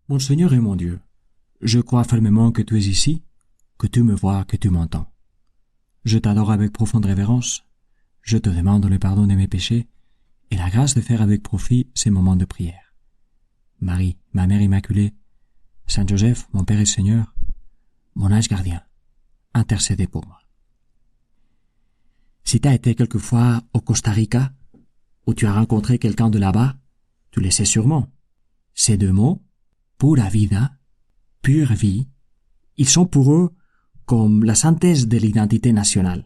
Mon Seigneur et mon Dieu, je crois fermement que tu es ici, que tu me vois, que tu m'entends. Je t'adore avec profonde révérence. Je te demande le pardon de mes péchés et la grâce de faire avec profit ces moments de prière. Marie, ma Mère Immaculée, Saint Joseph, mon Père et Seigneur, mon ange gardien, intercédez pour moi. Si tu as été quelquefois au Costa Rica, où tu as rencontré quelqu'un de là-bas, tu le sais sûrement. Ces deux mots, pura vida, pure vie, ils sont pour eux comme la synthèse de l'identité nationale,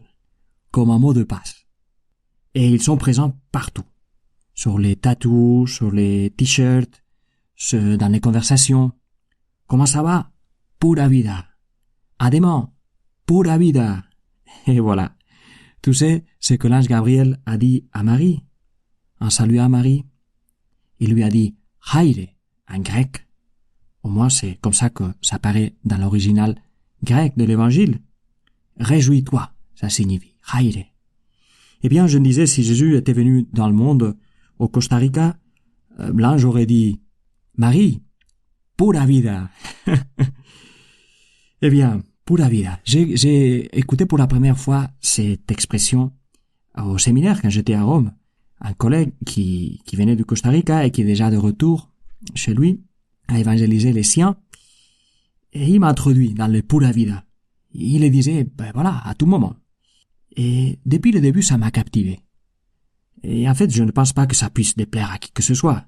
comme un mot de passe. Et ils sont présents partout, sur les tatous, sur les t-shirts, dans les conversations. Comment ça va? Pura vida. Además, pura vida. Et voilà. Tu sais ce que l'ange Gabriel a dit à Marie, en saluant Marie. Il lui a dit « Haire » en grec. Au moins, c'est comme ça que ça paraît dans l'original grec de l'Évangile. « Réjouis-toi », ça signifie « Haire ». Eh bien, je me disais, si Jésus était venu dans le monde, au Costa Rica, l'ange aurait dit « Marie, pura vida ». Eh bien, pura vida. J'ai écouté pour la première fois cette expression au séminaire quand j'étais à Rome. Un collègue qui venait du Costa Rica et qui est déjà de retour chez lui à évangéliser les siens. Et il m'a introduit dans le pura vida. Il le disait, voilà, à tout moment. Et depuis le début, ça m'a captivé. Et en fait, je ne pense pas que ça puisse déplaire à qui que ce soit.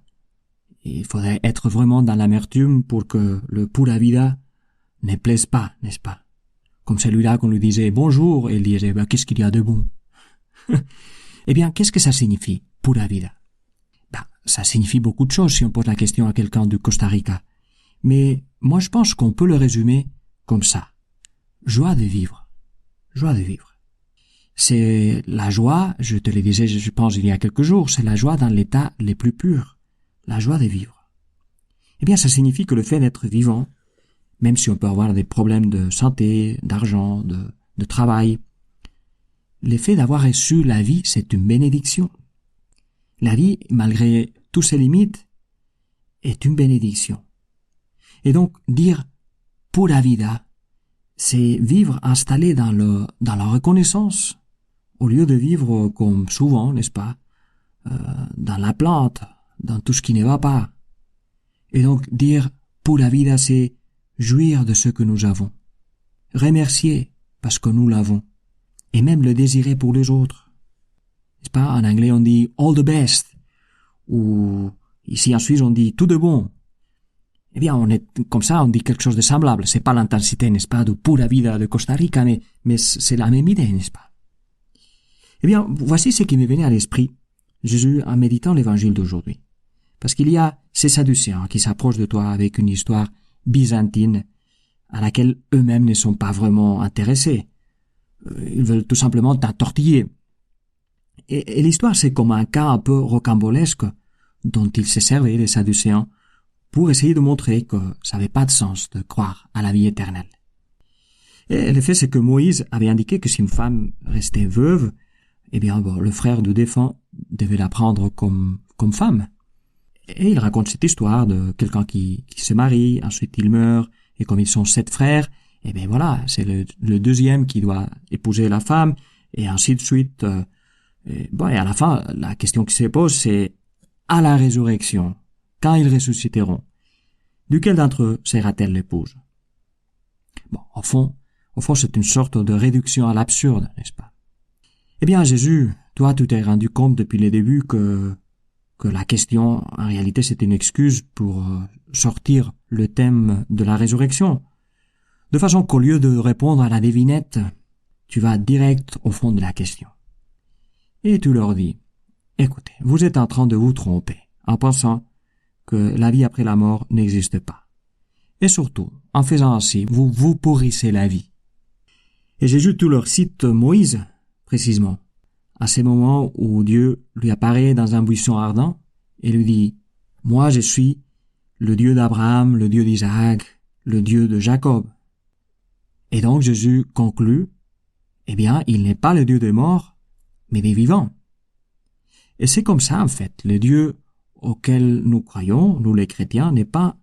Il faudrait être vraiment dans l'amertume pour que le pura vida ne plaise pas, n'est-ce pas? Comme celui-là qu'on lui disait bonjour et il disait, qu'est-ce qu'il y a de bon? Eh bien, qu'est-ce que ça signifie, pura vida? Ça signifie beaucoup de choses si on pose la question à quelqu'un du Costa Rica. Mais moi, je pense qu'on peut le résumer comme ça. Joie de vivre. Joie de vivre. C'est la joie, je te le disais, je pense, il y a quelques jours, c'est la joie dans l'état le plus pur. La joie de vivre. Eh bien, ça signifie que le fait d'être vivant, même si on peut avoir des problèmes de santé, d'argent, de travail, le fait d'avoir reçu la vie, c'est une bénédiction. La vie, malgré toutes ses limites, est une bénédiction. Et donc, dire pura vida, c'est vivre installé dans la reconnaissance, au lieu de vivre comme souvent, n'est-ce pas, dans la plante, dans tout ce qui ne va pas. Et donc, dire pura vida, c'est jouir de ce que nous avons, remercier parce que nous l'avons, et même le désirer pour les autres. N'est-ce pas? En anglais, on dit all the best, ou ici en Suisse, on dit tout de bon. Eh bien, on est comme ça, on dit quelque chose de semblable. C'est pas l'intensité, n'est-ce pas, de pura vida de Costa Rica, mais c'est la même idée, n'est-ce pas? Eh bien, voici ce qui me venait à l'esprit, Jésus, en méditant l'évangile d'aujourd'hui. Parce qu'il y a ces Sadducéens qui s'approchent de toi avec une histoire byzantine à laquelle eux-mêmes ne sont pas vraiment intéressés. Ils veulent tout simplement t'entortiller. Et l'histoire, c'est comme un cas un peu rocambolesque dont ils se servaient, les Sadducéens, pour essayer de montrer que ça n'avait pas de sens de croire à la vie éternelle. Et le fait, c'est que Moïse avait indiqué que si une femme restait veuve, eh bien, le frère du défunt devait la prendre comme femme. Et il raconte cette histoire de quelqu'un qui se marie, ensuite il meurt, et comme ils sont 7 frères, eh bien voilà, c'est le deuxième qui doit épouser la femme, et ainsi de suite. Et à la fin, la question qui se pose, c'est à la résurrection, quand ils ressusciteront, duquel d'entre eux sera-t-elle l'épouse? Au fond, c'est une sorte de réduction à l'absurde, n'est-ce pas? Eh bien, Jésus, toi, tu t'es rendu compte depuis le début que la question, en réalité, c'est une excuse pour sortir le thème de la résurrection. De façon qu'au lieu de répondre à la devinette, tu vas direct au fond de la question. Et tu leur dis, écoutez, vous êtes en train de vous tromper en pensant que la vie après la mort n'existe pas. Et surtout, en faisant ainsi, vous pourrissez la vie. Et Jésus, tu leur cite Moïse, précisément, à ces moments où Dieu lui apparaît dans un buisson ardent et lui dit « Moi, je suis le Dieu d'Abraham, le Dieu d'Isaac, le Dieu de Jacob. » Et donc Jésus conclut « Eh bien, il n'est pas le Dieu des morts, mais des vivants. » Et c'est comme ça, en fait. Le Dieu auquel nous croyons, nous les chrétiens, n'est pas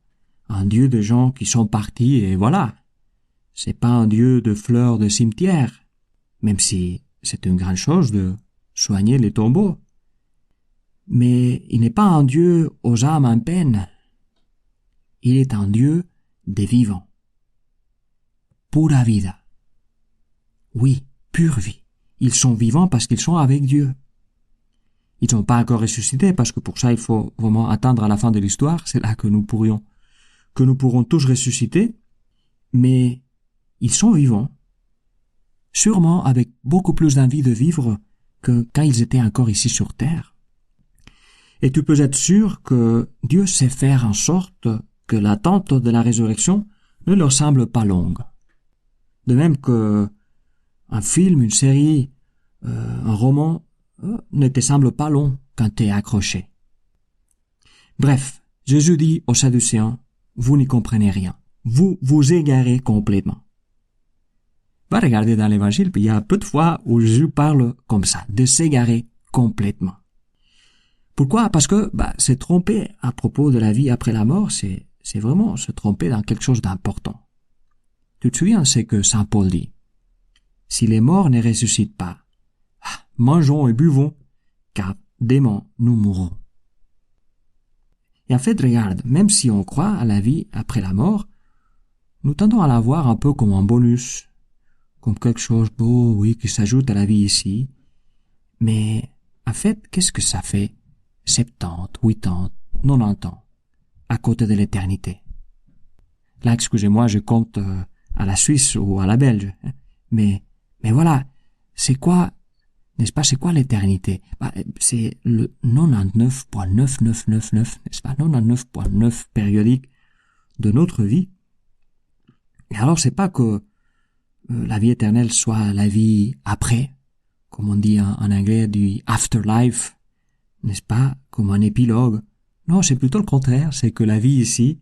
un Dieu de gens qui sont partis et voilà. C'est pas un Dieu de fleurs de cimetière, même si c'est une grande chose de soigner les tombeaux. Mais il n'est pas un Dieu aux âmes en peine. Il est un Dieu des vivants. Pura vida. Oui, pure vie. Ils sont vivants parce qu'ils sont avec Dieu. Ils ne sont pas encore ressuscités parce que pour ça il faut vraiment attendre à la fin de l'histoire. C'est là que nous pourrons tous ressusciter. Mais ils sont vivants. Sûrement avec beaucoup plus d'envie de vivre que quand ils étaient encore ici sur terre. Et tu peux être sûr que Dieu sait faire en sorte que l'attente de la résurrection ne leur semble pas longue. De même que un film, une série, un roman ne te semble pas long quand tu es accroché. Bref, Jésus dit aux Sadducéens, vous n'y comprenez rien. Vous vous égarez complètement. Va regarder dans l'Évangile, il y a peu de fois où Jésus parle comme ça, de s'égarer complètement. Pourquoi? Parce que se tromper à propos de la vie après la mort, c'est vraiment se tromper dans quelque chose d'important. Tu te souviens ce que Saint Paul dit? Si les morts ne ressuscitent pas, mangeons et buvons, car demain nous mourrons. Et en fait, regarde, même si on croit à la vie après la mort, nous tendons à la voir un peu comme un bonus, comme quelque chose beau, oui, qui s'ajoute à la vie ici. Mais en fait, qu'est-ce que ça fait 70, 80, 90 ans à côté de l'éternité? Là, excusez-moi, je compte à la Suisse ou à la Belge. Mais voilà, c'est quoi, n'est-ce pas, c'est quoi l'éternité? C'est le 99.9999, n'est-ce pas, 99.9 périodique de notre vie. Et alors, c'est pas que la vie éternelle soit la vie après, comme on dit en anglais, du afterlife, n'est-ce pas, comme un épilogue. Non, c'est plutôt le contraire, c'est que la vie ici,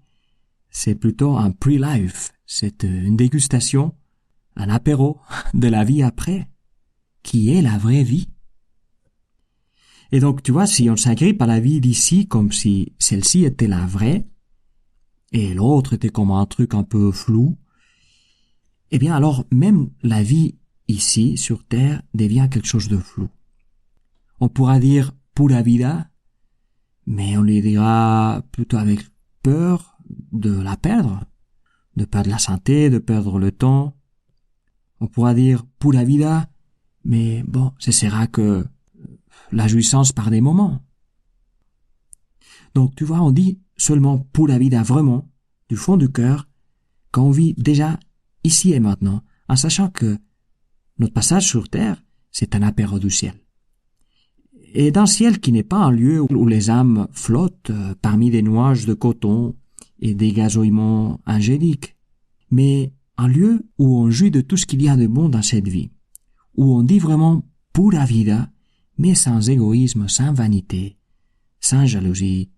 c'est plutôt un pre-life, c'est une dégustation, un apéro de la vie après, qui est la vraie vie. Et donc, tu vois, si on s'agrippe à la vie d'ici comme si celle-ci était la vraie, et l'autre était comme un truc un peu flou, eh bien alors même la vie ici, sur Terre, devient quelque chose de flou. On pourra dire pura vida, mais on lui dira plutôt avec peur de la perdre, de perdre la santé, de perdre le temps. On pourra dire pura vida, mais bon, ce sera que la jouissance par des moments. Donc tu vois, on dit seulement pura vida vraiment, du fond du cœur, quand on vit déjà ici et maintenant, en sachant que notre passage sur terre, c'est un apéro du ciel. Et d'un ciel qui n'est pas un lieu où les âmes flottent parmi des nuages de coton et des gazouillements angéliques, mais un lieu où on jouit de tout ce qu'il y a de bon dans cette vie, où on dit vraiment pura vida, mais sans égoïsme, sans vanité, sans jalousie,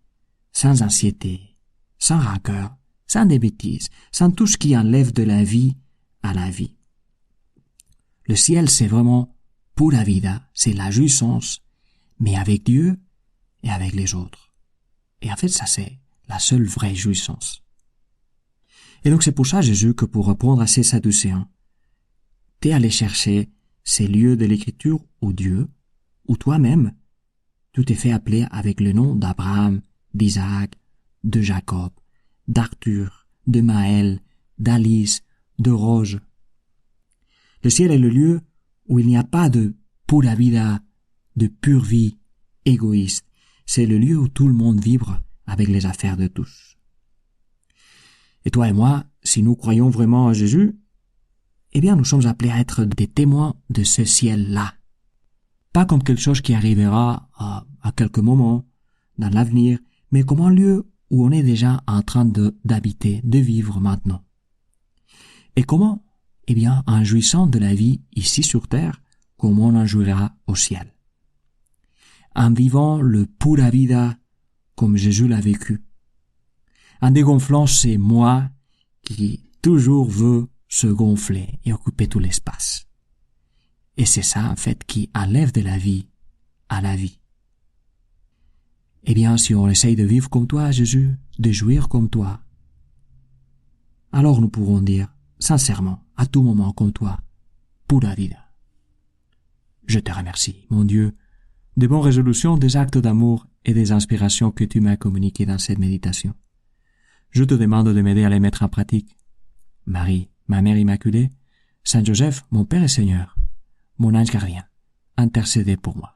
sans anxiété, sans rancœur, sans des bêtises, sans tout ce qui enlève de la vie à la vie. Le ciel, c'est vraiment pura vida, c'est la jouissance, mais avec Dieu et avec les autres. Et en fait, ça c'est la seule vraie jouissance. Et donc c'est pour ça, Jésus, que pour répondre à ces Sadducéens, t'es allé chercher ces lieux de l'Écriture où Dieu, ou toi-même, tu t'es fait appeler avec le nom d'Abraham, d'Isaac, de Jacob, d'Arthur, de Maël, d'Alice, de Roge. Le ciel est le lieu où il n'y a pas de pura vida, de pure vie égoïste. C'est le lieu où tout le monde vibre avec les affaires de tous. Et toi et moi, si nous croyons vraiment en Jésus, eh bien nous sommes appelés à être des témoins de ce ciel-là. Pas comme quelque chose qui arrivera à quelques moments dans l'avenir, mais comme un lieu où on est déjà en train d'habiter, de vivre maintenant. Et comment? Eh bien, en jouissant de la vie ici sur terre, comme on en jouira au ciel. En vivant le pura vida comme Jésus l'a vécu. En dégonflant ces moi qui toujours veut se gonfler et occuper tout l'espace. Et c'est ça, en fait, qui enlève de la vie à la vie. Eh bien, si on essaye de vivre comme toi, Jésus, de jouir comme toi, alors nous pourrons dire, sincèrement, à tout moment comme toi, pura vida. Je te remercie, mon Dieu, des bonnes résolutions, des actes d'amour et des inspirations que tu m'as communiquées dans cette méditation. Je te demande de m'aider à les mettre en pratique. Marie, ma Mère Immaculée, Saint Joseph, mon Père et Seigneur, mon ange gardien, intercédez pour moi.